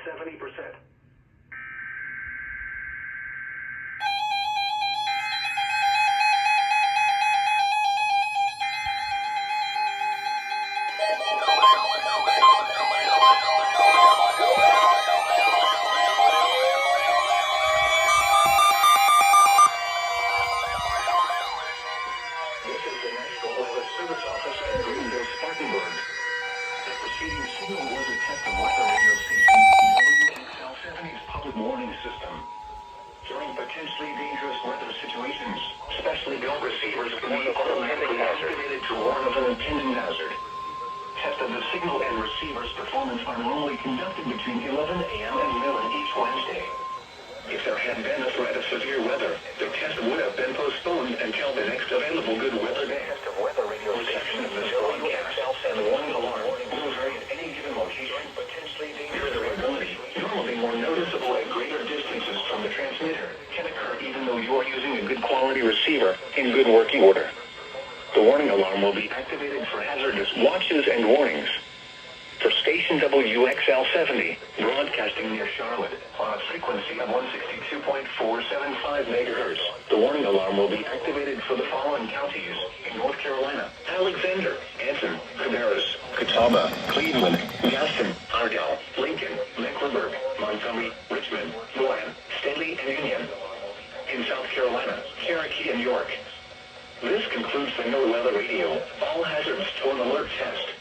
70%. Service Office in Greenville, Spartanburg. The preceding signal was a test of weather radio station WXL70's public warning system. During potentially dangerous weather situations, specially built receivers can be automatically activated to warn of an impending hazard. Test of the signal and receiver's performance are normally conducted between 11 a.m. and noon each Wednesday. If there had been a threat of severe weather, the test would have been postponed until the next available good weather day. Test of weather radio reception of this broadcast and the warning alarm will vary at any given location. Potentially dangerous variability, normally more noticeable at greater distances from the transmitter, can occur even though you are using a good quality receiver in good working order. The warning alarm will be activated for hazardous watches and warnings. For station WXL70, broadcasting near Charlotte on a frequency of 162.475 megahertz, the warning alarm will be activated for the following counties in North Carolina: Alexander, Anson, Cabarrus, Catawba, Cleveland, Gaston, Ardell, Lincoln, Mecklenburg, Montgomery, Richmond, Rowan, Staley, and Union. In South Carolina, Cherokee and York. This concludes the No Weather Radio All Hazards to an Alert test.